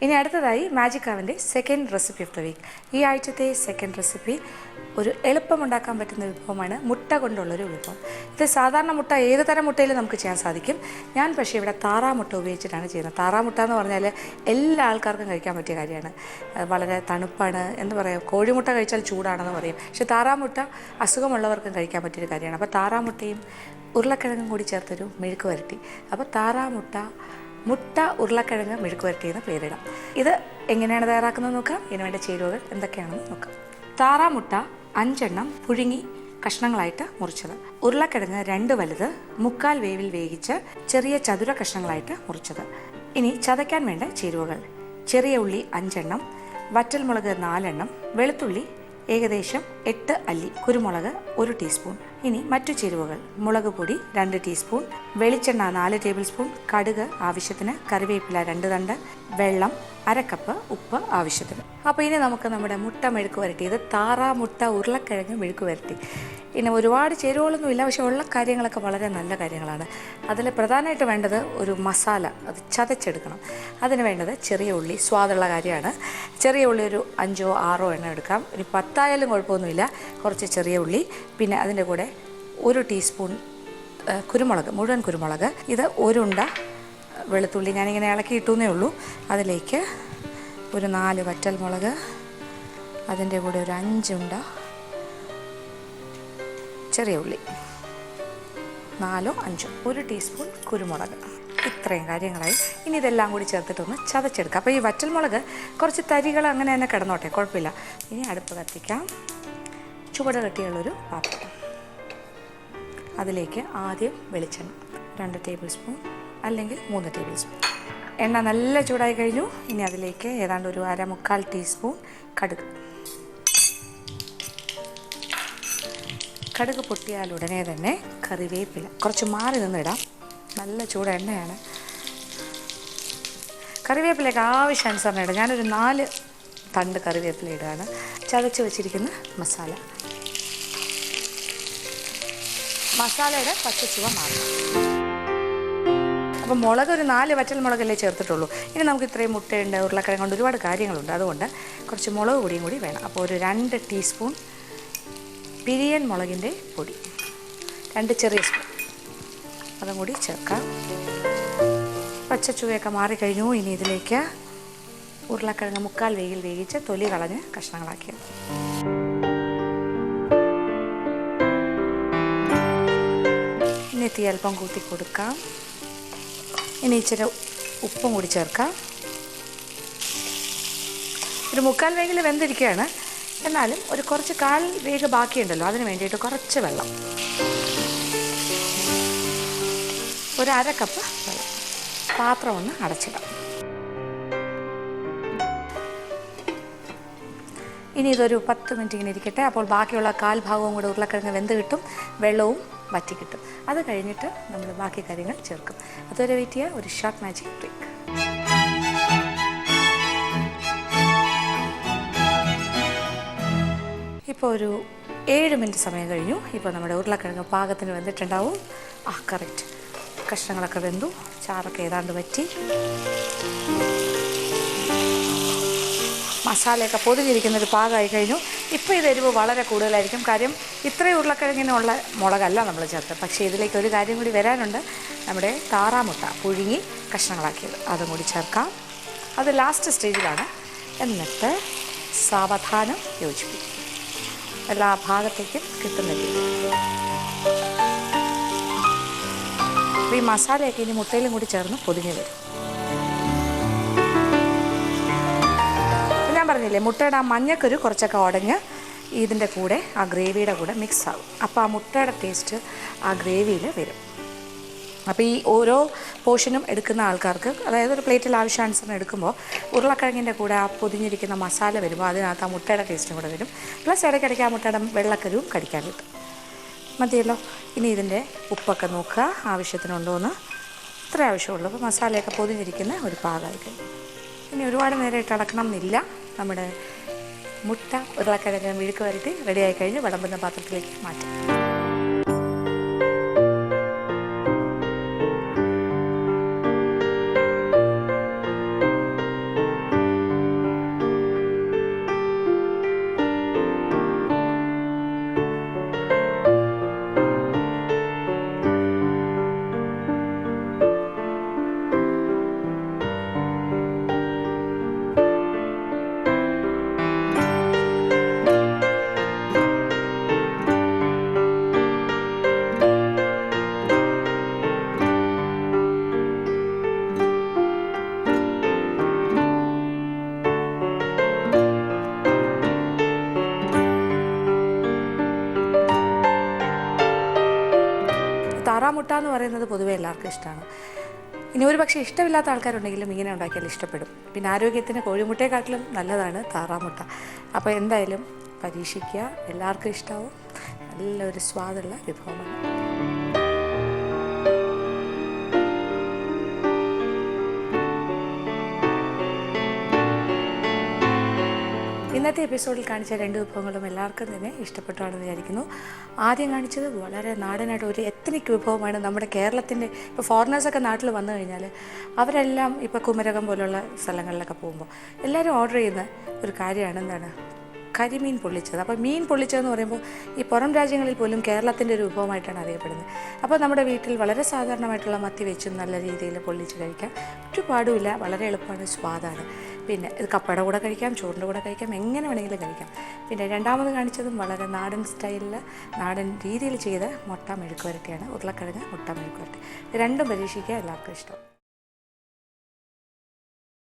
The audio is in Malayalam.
ഇനി അടുത്തതായി മാജിക് അവൻ്റെ second recipe of the week. ഈ ആഴ്ചത്തെ സെക്കൻഡ് റെസിപ്പി ഒരു എളുപ്പമുണ്ടാക്കാൻ പറ്റുന്ന വിഭവമാണ്, മുട്ട കൊണ്ടുള്ളൊരു വിഭവം. ഇത് സാധാരണ മുട്ട ഏത് തരം മുട്ടയിലും നമുക്ക് ചെയ്യാൻ സാധിക്കും. ഞാൻ പക്ഷേ ഇവിടെ താറാമുട്ട ഉപയോഗിച്ചിട്ടാണ് ചെയ്യുന്നത്. താറാമുട്ട എന്ന് പറഞ്ഞാൽ എല്ലാ ആൾക്കാർക്കും കഴിക്കാൻ പറ്റിയ കാര്യമാണ്. വളരെ തണുപ്പാണ് എന്ന് പറയാം. കോഴിമുട്ട കഴിച്ചാൽ ചൂടാണെന്ന് പറയും. പക്ഷേ താറാമുട്ട അസുഖമുള്ളവർക്കും കഴിക്കാൻ പറ്റിയൊരു കാര്യമാണ്. അപ്പോൾ താറാമുട്ടയും ഉരുളക്കിഴങ്ങും കൂടി ചേർത്തൊരു മെഴുക്ക് വരട്ടി. അപ്പോൾ മുട്ട ഉരുളക്കിഴങ്ങ് മെഴുക്ക് വരട്ടി എന്ന് പേരിടാം. ഇത് എങ്ങനെയാണ് തയ്യാറാക്കുന്നത് നോക്കാം. ഇതിന് വേണ്ട ചേരുവകൾ എന്തൊക്കെയാണെന്ന് നോക്കാം. താറാമുട്ട 5 എണ്ണം പുഴുങ്ങി കഷ്ണങ്ങളായിട്ട് മുറിച്ചത്. ഉരുളക്കിഴങ്ങ് 2 വലുത് 1/4 വേവിൽ വേവിച്ച് ചെറിയ ചതുര കഷ്ണങ്ങളായിട്ട് മുറിച്ചത്. ഇനി ചതയ്ക്കാൻ വേണ്ട ചേരുവകൾ: ചെറിയ ഉള്ളി 5 എണ്ണം, വറ്റൽമുളക് 4 എണ്ണം, വെളുത്തുള്ളി ഏകദേശം 8 അല്ലി, കുരുമുളക് 1 ടീസ്പൂൺ. ഇനി മറ്റു ചേരുവകൾ: മുളക് പൊടി 2 ടീസ്പൂൺ, വെളിച്ചെണ്ണ 4 ടേബിൾ സ്പൂൺ, കടുക് ആവശ്യത്തിന്, കറിവേപ്പില 2 തണ്ട്, വെള്ളം 1/2 കപ്പ്, ഉപ്പ് ആവശ്യത്തിന്. അപ്പോൾ ഇനി നമുക്ക് നമ്മുടെ മുട്ട മെഴുക്ക് വരട്ടി, ഇത് താറാമുട്ട ഉരുളക്കിഴങ്ങ് മെഴുക്ക് വരട്ടി. ഇനി ഒരുപാട് ചേരുവകളൊന്നുമില്ല, പക്ഷേ ഉള്ള കാര്യങ്ങളൊക്കെ വളരെ നല്ല കാര്യങ്ങളാണ്. അതിൽ പ്രധാനമായിട്ട് വേണ്ടത് ഒരു മസാല, അത് ചതച്ചെടുക്കണം. അതിന് വേണ്ടത് ചെറിയ ഉള്ളി, സ്വാദുള്ള കാര്യമാണ്. ചെറിയ ഉള്ളി ഒരു 5 6 എണ്ണം എടുക്കാം. ഒരു 10 ആയാലും കുഴപ്പമൊന്നുമില്ല. കുറച്ച് ചെറിയ ഉള്ളി, പിന്നെ അതിൻ്റെ കൂടെ 1 ടീസ്പൂൺ കുരുമുളക്, മുഴുവൻ കുരുമുളക്. ഇത് 1 ഉണ്ട വെളുത്തുള്ളി, ഞാനിങ്ങനെ ഇളക്കി ഇട്ടുന്നേ ഉള്ളൂ. അതിലേക്ക് ഒരു 4 വറ്റൽമുളക്, അതിൻ്റെ കൂടെ ഒരു 5 ഉണ്ട ചെറിയ ഉള്ളി, 4 5, 1 ടീസ്പൂൺ കുരുമുളക്. ഇത്രയും കാര്യങ്ങളായി. ഇനി ഇതെല്ലാം കൂടി ചേർത്തിട്ടൊന്ന് ചതച്ചെടുക്കാം. അപ്പോൾ ഈ വറ്റൽമുളക് കുറച്ച് തരികൾ അങ്ങനെ തന്നെ കിടന്നോട്ടെ, കുഴപ്പമില്ല. ഇനി അടുപ്പ് കത്തിക്കാം. ചുവട് കട്ടിയുള്ളൊരു പാത്രം. അതിലേക്ക് ആദ്യം വെളിച്ചെണ്ണ 2 ടേബിൾ സ്പൂൺ അല്ലെങ്കിൽ 3 ടേബിൾ സ്പൂൺ. എണ്ണ നല്ല ചൂടായി കഴിഞ്ഞു. ഇനി അതിലേക്ക് ഏതാണ്ട് ഒരു 1/4 ടീസ്പൂൺ കടുക് പൊട്ടിയാൽ ഉടനെ തന്നെ കറിവേപ്പില കുറച്ച് മാറി നിന്നിടാം. നല്ല ചൂട് എണ്ണയാണ്. കറിവേപ്പിലയൊക്കെ ആവശ്യാനുസരണം ഇടാം. ഞാനൊരു 4 തണ്ട് കറിവേപ്പില ഇടുകയാണ്. ചതച്ച് വെച്ചിരിക്കുന്ന മസാലയുടെ പച്ചച്ചുവ മാറണം. അപ്പോൾ മുളക് ഒരു 4 വറ്റൽ മുളകല്ലേ ചേർത്തിട്ടുള്ളൂ. ഇനി നമുക്ക് ഇത്രയും മുട്ടയുണ്ട്, ഉരുളക്കിഴങ്ങ് കൊണ്ട് ഒരുപാട് കാര്യങ്ങളുണ്ട്. അതുകൊണ്ട് കുറച്ച് മുളക് പൊടിയും കൂടി വേണം. അപ്പോൾ ഒരു 2 ടീസ്പൂൺ പിരിയൻ മുളകിൻ്റെ പൊടി, 2 ചെറിയ സ്പൂൺ, അതും കൂടി ചേർക്കാം. പച്ചച്ചുവയൊക്കെ മാറിക്കഴിഞ്ഞു. ഇനി ഇതിലേക്ക് ഉരുളക്കിഴങ്ങ് 1/4 വേവിൽ വേവിച്ച് തൊലി കളഞ്ഞ് കഷ്ണങ്ങളാക്കിയത്. ഇനി തീ അല്പം കൂട്ടി കൊടുക്കാം. ഇനി ഇച്ചിരി ഉപ്പും കൂടി ചേർക്കാം. ഒരു 1/4 വേഗിൽ വെന്തിരിക്കുകയാണ്. എന്നാലും ഒരു കുറച്ച് 1/4 വേഗ് ബാക്കിയുണ്ടല്ലോ, അതിന് വേണ്ടിയിട്ട് കുറച്ച് വെള്ളം, ഒരു 1/2 കപ്പ് വെള്ളം. പാത്രം ഒന്ന് അടച്ചിടാം. ഇനി ഇതൊരു 10 മിനിറ്റ് ഇങ്ങനെ ഇരിക്കട്ടെ. അപ്പോൾ ബാക്കിയുള്ള 1/4 ഭാഗവും കൂടെ ഉരുളക്കിഴങ്ങ് വെന്ത് കിട്ടും, വെള്ളവും വറ്റി കിട്ടും. അത് കഴിഞ്ഞിട്ട് നമ്മൾ ബാക്കി കാര്യങ്ങൾ ചേർക്കും. അതുവരെ വെയിറ്റ് ചെയ്യുക. ഒരു ഷോർട്ട് മാജിക് ബ്രേക്ക്. ഇപ്പോൾ ഒരു 7 മിനിറ്റ് സമയം കഴിഞ്ഞു. ഇപ്പോൾ നമ്മുടെ ഉരുളക്കിഴങ്ങ് പാകത്തിന് വെന്തിട്ടുണ്ടാവും. കറക്റ്റ്. കഷ്ണങ്ങളൊക്കെ വെന്തു, ചാറൊക്കെ ഏതാണ്ട് വറ്റി, മസാലയൊക്കെ പൊതിഞ്ഞിരിക്കുന്നൊരു പാകമായി കഴിഞ്ഞു. ഇപ്പോൾ ഇത് എരിവ് വളരെ കൂടുതലായിരിക്കും. കാര്യം ഇത്രയും ഉരുളക്കിഴങ്ങിനുള്ള മുളകല്ല നമ്മൾ ചേർത്തത്. പക്ഷേ ഇതിലേക്ക് ഒരു കാര്യം കൂടി വരാനുണ്ട്. നമ്മുടെ താറാമുട്ട പുഴുങ്ങി കഷ്ണങ്ങളാക്കിയത്, അതും കൂടി ചേർക്കാം. അത് ലാസ്റ്റ് സ്റ്റേജിലാണ്. എന്നിട്ട് സാവധാനം യോജിപ്പിക്കും, എല്ലാ ഭാഗത്തേക്കും കിട്ടുന്ന രീതിയിൽ. അപ്പോൾ ഈ മസാലയൊക്കെ ഇനി മുട്ടയിലും കൂടി ചേർന്ന് പൊതിഞ്ഞ് വരും. ഞാൻ പറഞ്ഞില്ലേ, മുട്ടയുടെ ആ മഞ്ഞക്കൊരു കുറച്ചൊക്കെ ഉടഞ്ഞ് ഇതിൻ്റെ കൂടെ ആ ഗ്രേവിയുടെ കൂടെ മിക്സ് ആകും. അപ്പോൾ ആ മുട്ടയുടെ ടേസ്റ്റ് ആ ഗ്രേവിയിൽ വരും. അപ്പോൾ ഈ ഓരോ പോർഷനും എടുക്കുന്ന ആൾക്കാർക്ക്, അതായത് ഒരു പ്ലേറ്റിൽ ആവശ്യാനുസരണം എടുക്കുമ്പോൾ ഉരുളക്കിഴങ്ങിൻ്റെ കൂടെ ആ പൊതിഞ്ഞിരിക്കുന്ന മസാല വരുമ്പോൾ അതിനകത്ത് ആ മുട്ടയുടെ ടേസ്റ്റും കൂടെ വരും. പ്ലസ് ഇടയ്ക്കിടയ്ക്ക് ആ മുട്ടയുടെ വെള്ളക്കരുവും കടിക്കാൻ കിട്ടും. മതിയല്ലോ. ഇനി ഇതിൻ്റെ ഉപ്പൊക്കെ നോക്കുക, ആവശ്യത്തിനുണ്ടോയെന്ന്. ഇത്ര ആവശ്യമുള്ളൂ. അപ്പോൾ മസാലയൊക്കെ പൊതിഞ്ഞിരിക്കുന്ന ഒരു പാകമായി കഴിഞ്ഞു. ഇനി ഒരുപാട് നേരമായിട്ട് ഇളക്കണം എന്നില്ല. നമ്മുടെ മുട്ട ഉരുളക്കിഴങ്ങ് മെഴുക്ക് വരട്ടി റെഡിയായി കഴിഞ്ഞ് വിളമ്പുന്ന പാത്രത്തിലേക്ക് മാറ്റാം. താറാമുട്ട എന്ന് പറയുന്നത് പൊതുവെ എല്ലാവർക്കും ഇഷ്ടമാണ്. ഇനി ഒരു പക്ഷേ ഇഷ്ടമില്ലാത്ത ആൾക്കാരുണ്ടെങ്കിലും ഇങ്ങനെ ഉണ്ടാക്കിയാൽ ഇഷ്ടപ്പെടും. പിന്നെ ആരോഗ്യത്തിന് കോഴിമുട്ടയെക്കാട്ടിലും നല്ലതാണ് താറാമുട്ട. അപ്പോൾ എന്തായാലും പരീക്ഷിക്കുക, എല്ലാവർക്കും ഇഷ്ടമാവും. നല്ലൊരു സ്വാദുള്ള വിഭവമാണ്. ഇന്നത്തെ എപ്പിസോഡിൽ കാണിച്ച 2 വിഭവങ്ങളും എല്ലാവർക്കും തന്നെ ഇഷ്ടപ്പെട്ടാണെന്ന് വിചാരിക്കുന്നു. ആദ്യം കാണിച്ചത് വളരെ നാടനായിട്ട് ഒരു എത്നിക് വിഭവമാണ്. നമ്മുടെ കേരളത്തിൻ്റെ ഇപ്പോൾ ഫോറിനേഴ്സൊക്കെ നാട്ടിൽ വന്നു കഴിഞ്ഞാൽ അവരെല്ലാം ഇപ്പോൾ കുമരകം പോലുള്ള സ്ഥലങ്ങളിലൊക്കെ പോകുമ്പോൾ എല്ലാവരും ഓർഡർ ചെയ്യുന്ന ഒരു കാര്യമാണ് എന്താണ്, കരിമീൻ പൊള്ളിച്ചത്. അപ്പോൾ മീൻ പൊള്ളിച്ചതെന്ന് പറയുമ്പോൾ ഈ പുറം രാജ്യങ്ങളിൽ പോലും കേരളത്തിൻ്റെ ഒരു വിഭവമായിട്ടാണ് അറിയപ്പെടുന്നത്. അപ്പോൾ നമ്മുടെ വീട്ടിൽ വളരെ സാധാരണമായിട്ടുള്ള മത്തി വെച്ചും നല്ല രീതിയിൽ പൊള്ളിച്ച് കഴിക്കാം. ഒരുപാടുമില്ല, വളരെ എളുപ്പമാണ്, സ്വാദാണ്. പിന്നെ ഇത് കപ്പയുടെ കൂടെ കഴിക്കാം, ചോറിൻ്റെ കൂടെ കഴിക്കാം, എങ്ങനെ വേണമെങ്കിലും കഴിക്കാം. പിന്നെ രണ്ടാമത് കാണിച്ചതും വളരെ നാടൻ സ്റ്റൈലിൽ നാടൻ രീതിയിൽ ചെയ്ത മുട്ട മെഴുക്ക് വരട്ടിയാണ്. ഉരുളക്കിഴങ്ങ് മുട്ട മെഴുക്ക് വരട്ടി. രണ്ടും പരീക്ഷിക്കുക, എല്ലാവർക്കും ഇഷ്ടം.